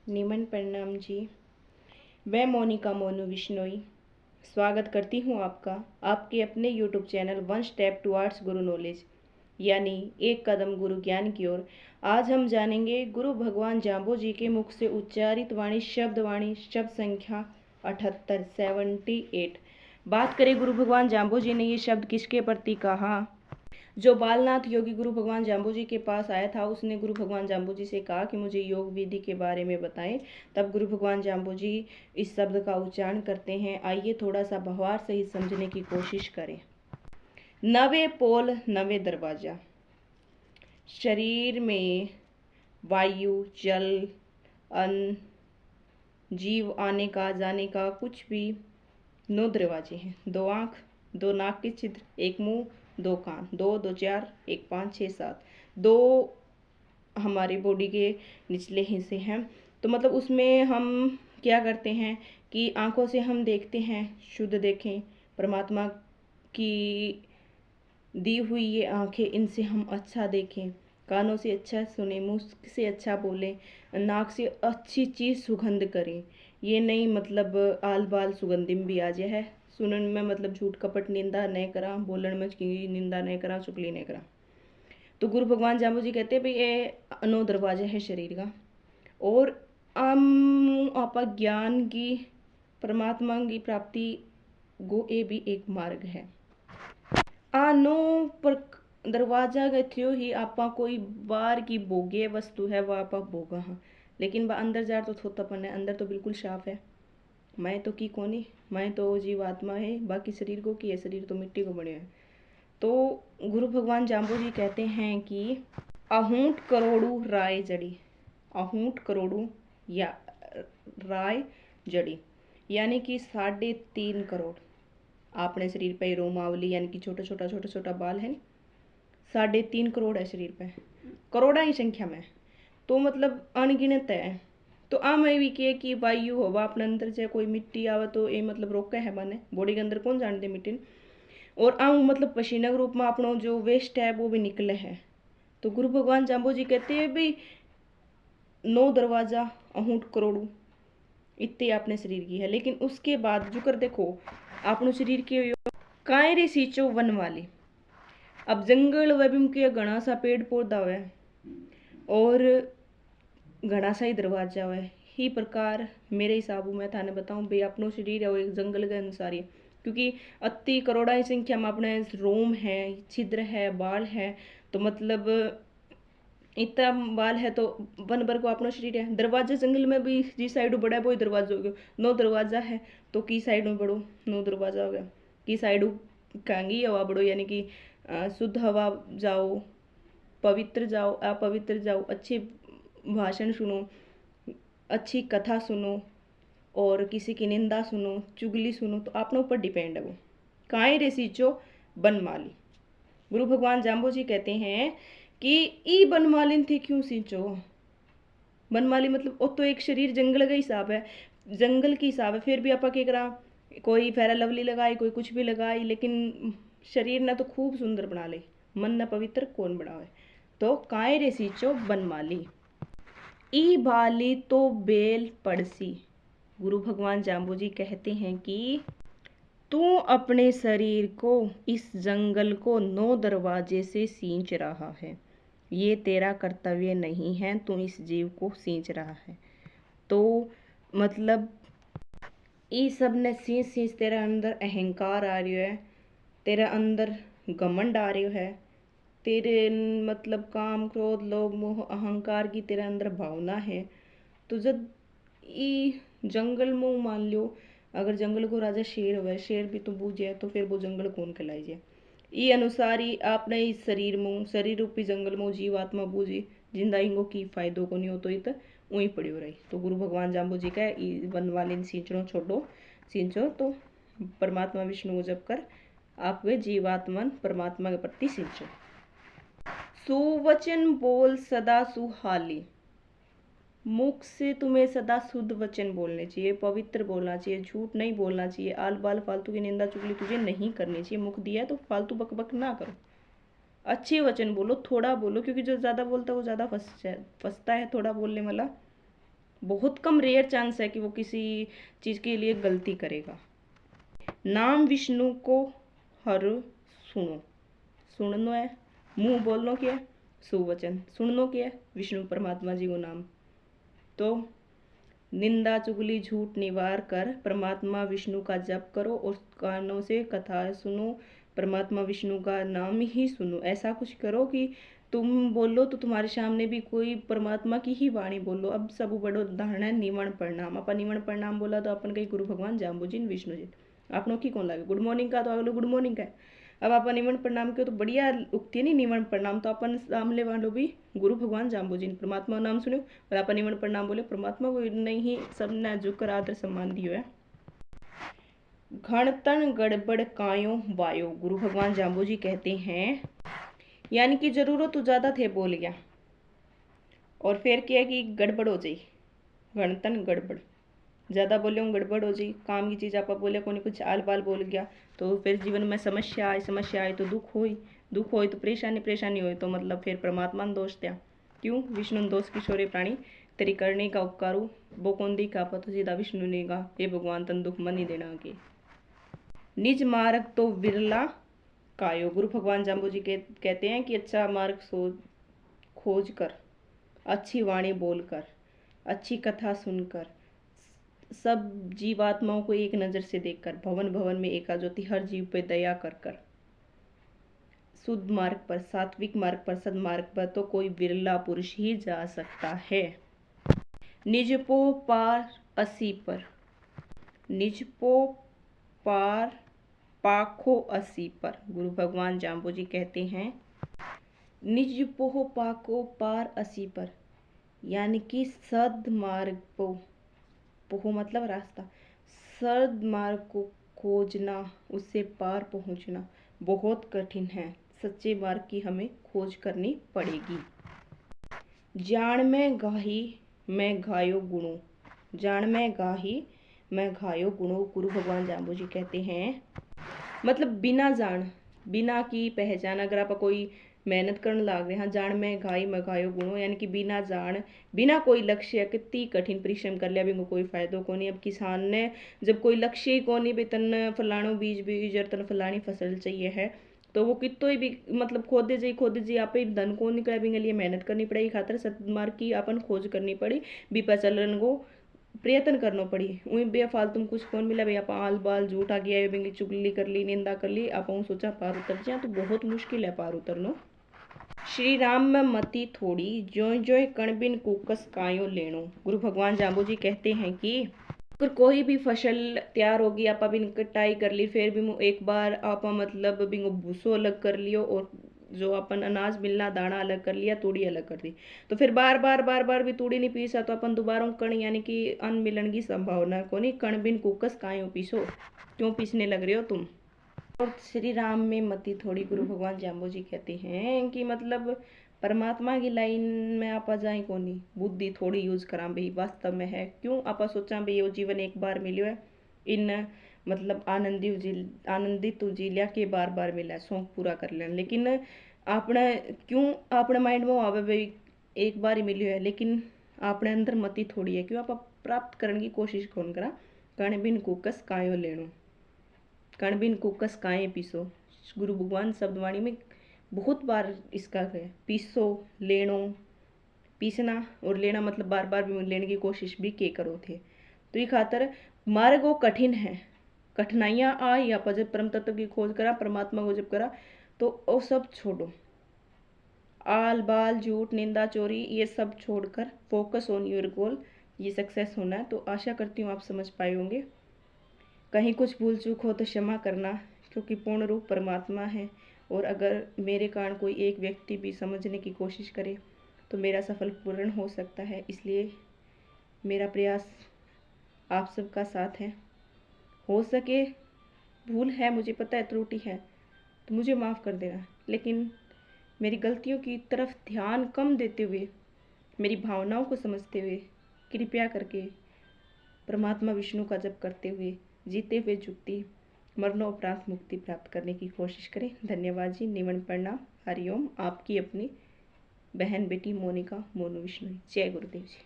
निमन प्रणाम जी। मैं मोनिका मोनू विश्नोई स्वागत करती हूँ आपका आपके अपने YouTube channel one step towards गुरु नॉलेज यानी एक कदम गुरु ज्ञान की ओर। आज हम जानेंगे गुरु भगवान जाम्बो जी के मुख से उच्चारित वाणी शब्द संख्या 78 78। बात करें गुरु भगवान जाम्बो जी ने ये शब्द किसके प्रति कहा। जो बालनाथ योगी गुरु भगवान जाम्बो जी के पास आया था उसने गुरु भगवान जाम्बो जी से कहा कि मुझे योग विधि के बारे में बताएं। तब गुरु भगवान जाम्बो जी इस शब्द का उच्चारण करते हैं। आइए थोड़ा सा भावार्थ सहित समझने की कोशिश करें। नवे पोल नवे दरवाजा। शरीर में वायु जल अन्न जीव आने का जाने का कुछ भी 9 दरवाजे हैं। 2 आँख, 2 नाक के छिद्र, 1 मुंह, 2 कान, 2 2 4 1 5 6 7, 2 हमारे बॉडी के निचले हिस्से हैं। तो मतलब उसमें हम क्या करते हैं कि आंखों से हम देखते हैं, शुद्ध देखें, परमात्मा की दी हुई ये आंखें, इनसे हम अच्छा देखें, कानों से अच्छा सुने, मुंह से अच्छा बोलें, नाक से अच्छी चीज़ सुगंध करें। ये नहीं मतलब आल बाल सुगंधिम भी आ जाए है। सुनन में मतलब झूठ कपट निंदा नहीं करा, बोलन में की निंदा नहीं करा, चुगली नहीं करा। तो गुरु भगवान जाम्बो जी कहते हैं भाई ये 9 दरवाजा है शरीर का। और आप ज्ञान की परमात्मा की प्राप्ति गो ये भी एक मार्ग है। आनो पर दरवाजा गए थियो ही आपा कोई बाहर की भोग्य वस्तु है वह आपा भोगा हाँ, लेकिन वह अंदर जा तो थोतापन है, अंदर तो बिल्कुल साफ है। मैं तो की कोनी, मैं तो जीव आत्मा है, बाकी शरीर को की है, शरीर तो मिट्टी को बने है। तो गुरु भगवान जाम्बो जी कहते हैं कि आहूट करोड़ू राय जड़ी, आहूट करोड़ू या राय जड़ी यानी कि 3.5 करोड़ अपने शरीर पे रोमावली यानी कि छोटा छोटा बाल है। 3.5 करोड़ है शरीर पे, करोड़ा ही संख्या में, तो मतलब अनगिनत है। तो आम ये भी किए कि वायु हवा अपने अंदर से कोई मिट्टी आवे तो ये मतलब रोका है माने बॉडी के अंदर कौन जानते मिट्टी। और आऊँ मतलब पसीना के रूप में अपना जो वेस्ट है वो भी निकले है। तो गुरु भगवान जाम्बो जी कहते हैं भाई 9 दरवाजा आहूट करोड़ू इतने अपने शरीर की है। लेकिन उसके बाद जो कर देखो अपने शरीर के कायरे सींचो वन वाली। अब जंगल वह के घना सा पेड़ पौधा है और घना सा ही दरवाजा है। ही प्रकार मेरे हिसाब मैं थाने बताऊं भाई अपनो शरीर है वो एक जंगल के अनुसार ही, क्योंकि अति करोड़ा की संख्या में अपने रोम है, छिद्र है, बाल है। तो मतलब इतना बाल है तो वन भर को अपना शरीर है। दरवाजा जंगल में भी जिस साइड बड़ा है वो ही दरवाजा हो गया। 9 दरवाजा है तो की साइड में बढ़ो 9 दरवाजा हो गया। की साइड कांगी हवा बढ़ो यानी कि शुद्ध हवा जाओ, पवित्र जाओ, अपवित्र जाओ, अच्छे भाषण सुनो, अच्छी कथा सुनो और किसी की निंदा सुनो, चुगली सुनो, तो अपने ऊपर डिपेंड है वो। काए रे सींचो बनमाली। गुरु भगवान जाम्बो जी कहते हैं कि ई बनमालिन थे क्यों सींचो। बनमाली मतलब वो तो एक शरीर जंगल का हिसाब है, जंगल की हिसाब है। फिर भी आपा क्या करा, कोई फेरा लवली लगाई, कोई कुछ भी लगाई, लेकिन शरीर ना तो खूब सुंदर बना ले, मन ना पवित्र कौन बनावे। तो काए रे सींचो बनमाली ई बाली तो बेल पड़सी। गुरु भगवान जाम्बो जी कहते हैं कि तू अपने शरीर को, इस जंगल को 9 दरवाजे से सींच रहा है। ये तेरा कर्तव्य नहीं है, तू इस जीव को सींच रहा है। तो मतलब ये सब ने सींच सींच तेरे अंदर अहंकार आ रही है, तेरे अंदर घमंड आ रही है, तेरे मतलब काम क्रोध लोभ मोह अहंकार की तेरे अंदर भावना है। तो जब ये जंगल में मान लो अगर जंगल को राजा शेर हुआ, शेर भी तो बूझे तो फिर वो जंगल कौन कहलाई जाए। ये अनुसार ही आपने इस शरीर में, शरीर रूपी जंगल में जीवात्मा बूझी जिंदा इंगो की फायदो को नहीं हो तो इत वहीं पड़ी हो रही। तो गुरु भगवान जाम्बो जी का वन वाले सींचनो छोड़ो, सींचो तो परमात्मा विष्णु को जप कर आप वे जीवात्मन परमात्मा के प्रति सींचो। सुवचन बोल सदा सुहाली। मुख से तुम्हें सदा शुद्ध वचन बोलने चाहिए, पवित्र बोलना चाहिए, झूठ नहीं बोलना चाहिए, आल बाल फालतू की निंदा चुगली तुझे नहीं करनी चाहिए। मुख दिया है तो फालतू बकबक ना करो, अच्छे वचन बोलो, थोड़ा बोलो, क्योंकि जो ज़्यादा बोलता है वो ज़्यादा फंसता है, थोड़ा बोलने वाला बहुत कम रेयर चांस है कि वो किसी चीज़ के लिए गलती करेगा। नाम विष्णु को हर सुनो, सुननो है, मुंह बोलनो क्या है, सुवचन, सुननो क्या है, विष्णु परमात्मा जी को नाम। तो निंदा चुगली झूठ निवार कर परमात्मा विष्णु का जप करो और कानों से कथा सुनो, परमात्मा विष्णु का नाम ही सुनो। ऐसा कुछ करो कि तुम बोलो तो तुम्हारे सामने भी कोई परमात्मा की ही वाणी बोलो। अब सब बड़ो उदाहरण है निमण प्रणाम। अपन निमण प्रणाम बोला तो अपन कही गुरु भगवान जाम्बूजिन विष्णु जी, आपनो की कौन लागे। गुड मॉर्निंग का तो अगलो गुड मॉर्निंग का है। अब अपन निमण प्रणाम के तो बढ़िया उगती है नहीं निमण प्रणाम, तो अपन सामने वालों भी गुरु भगवान जाम्बूजिन परमात्मा नाम सुनो और अपन निमण प्रणाम बोले, परमात्मा को नहीं सब न झुकर आदर सम्मान दियो है। घणतन गड़बड़ कायो वायो, गुरु भगवान जाम्बू जी कहते हैं, यानी कि जरूरत तो ज्यादा थे बोल गया और फिर क्या कि गड़बड़ हो जाई। घणतन गड़बड़, ज़्यादा बोले गड़बड़ हो जाए, काम की चीज़ आप बोले को नहीं कुछ आल बाल बोल गया तो फिर जीवन में समस्या आई तो दुख हो तो परेशानी हो तो मतलब फिर परमात्मा ने दोष दिया। क्यों, विष्णु ने दोष किशोरे प्राणी तेरी करने का उपकारू वो कौन दी का तो सीधा विष्णु ने कहा ये भगवान तन दुख मन ही देना के। निज मार्ग तो विरला कायो, गुरु भगवान जाम्बू जी कहते हैं कि अच्छा मार्ग खोज कर, अच्छी वाणी बोलकर, अच्छी कथा सुनकर, सब जीवात्माओं को एक नज़र से देखकर, भवन भवन में एका ज्योति, हर जीव पे दया कर कर, शुद्ध मार्ग पर, सात्विक मार्ग पर, सदमार्ग पर तो कोई विरला पुरुष ही जा सकता है। निजपो पार असी पर, निजपो पार पाखो असी पर, गुरु भगवान जाम्बू जी कहते हैं निजपो पाको पार असी पर, यानी कि सदमार्ग पोह मतलब रास्ता, सदमार्ग को खोजना, उससे पार पहुंचना बहुत कठिन है। सच्चे मार्ग की हमें खोज करनी पड़ेगी। जान में गाही मैं घायो गुणों, जान में गाही मैं घायो गुणों, गुरु भगवान जाम्बू जी कहते हैं मतलब बिना जान, बिना की पहचान, अगर आप कोई मेहनत करने लाग रहे हैं, जान में घाई में घायो गुणो, यानी कि बिना जान, बिना कोई लक्ष्य कितनी कठिन परिश्रम कर लिया भी कोई फायदो को नहीं। अब किसान ने जब कोई लक्ष्य ही को नहीं भी तन फलाणो बीज बीज और तन फलानी फसल चाहिए है तो वो कितो ही भी मतलब खोदे जी आप ही धन को निकले भी लिए मेहनत करनी पड़ेगी, खातर सतमार्ग की अपन खोज करनी पड़ी, भी चलन को प्रयत्न करना पड़ी। वही बेफालतू कुछ कौन मिला भाई, आप आल बाल झूठा गया बिंगी चुगली कर ली, निंदा कर ली, आप सोचा पार उतर जाए तो बहुत मुश्किल है पार उतरना। श्री राम में मति थोड़ी ज्यो ज्यो कणबिन कुकस कायो लेनो, गुरु भगवान जाम्बू जी कहते हैं कि अगर कोई भी फसल तैयार होगी आप बिन कटाई कर ली, फिर भी एक बार आप मतलब बिंगो भूसो अलग कर लियो और जो अपन अनाज मिलना दाना अलग कर लिया, तूड़ी अलग कर दी, तो फिर बार बार भी तूड़ी नहीं पीसा तो अपन दोबारा कण यानी कि अन्न मिलन की संभावना को नहीं। कण बिन कुकस कायो पीसो, क्यों पीसने लग रहे हो तुम। और श्री राम में मति थोड़ी, गुरु भगवान जाम्बू जी कहते हैं कि मतलब परमात्मा की लाइन में आप जाए को नहीं, बुद्धि थोड़ी यूज करा भाई वास्तव में है। क्यों आप सोचा भाई ये जीवन एक बार मिलो है, इन मतलब आनंदित जी लिया के बार बार मिला है, शौक पूरा कर लेना, लेकिन आपने क्यों अपने माइंड में आवे भाई एक बार ही मिलियो है, लेकिन अपने अंदर मति थोड़ी है। क्यों आप प्राप्त करने की कोशिश कौन करा। कण बिन कुकस कायो लेनो, कण बिन कुकस काए पीसो, गुरु भगवान शब्दवाणी में बहुत बार इसका है, पीसो लेनो, पीसना और लेना मतलब बार बार भी लेने की कोशिश भी के करो थे। तो ये खातर मार्ग वो कठिन है, कठिनाइयाँ आई या पर जब परम तत्व की खोज करा, परमात्मा को जब करा तो वो सब छोड़ो, आल बाल झूठ निंदा चोरी ये सब छोड़कर फोकस ऑन योर गोल, ये सक्सेस होना है। तो आशा करती हूँ आप समझ पाए होंगे। कहीं कुछ भूल चूक हो तो क्षमा करना, क्योंकि पूर्ण रूप परमात्मा है और अगर मेरे कारण कोई एक व्यक्ति भी समझने की कोशिश करे तो मेरा सफल पूर्ण हो सकता है। इसलिए मेरा प्रयास आप सबका साथ है। हो सके भूल है, मुझे पता है त्रुटि है तो मुझे माफ़ कर देना, लेकिन मेरी गलतियों की तरफ ध्यान कम देते हुए, मेरी भावनाओं को समझते हुए कृपया करके परमात्मा विष्णु का जप करते हुए जीते हुए जुक्ति मरणोपरांत मुक्ति प्राप्त करने की कोशिश करें। धन्यवाद जी, निमन प्रणाम, हरिओम। आपकी अपनी बहन बेटी मोनिका मोनू विष्णु। जय गुरुदेव जी।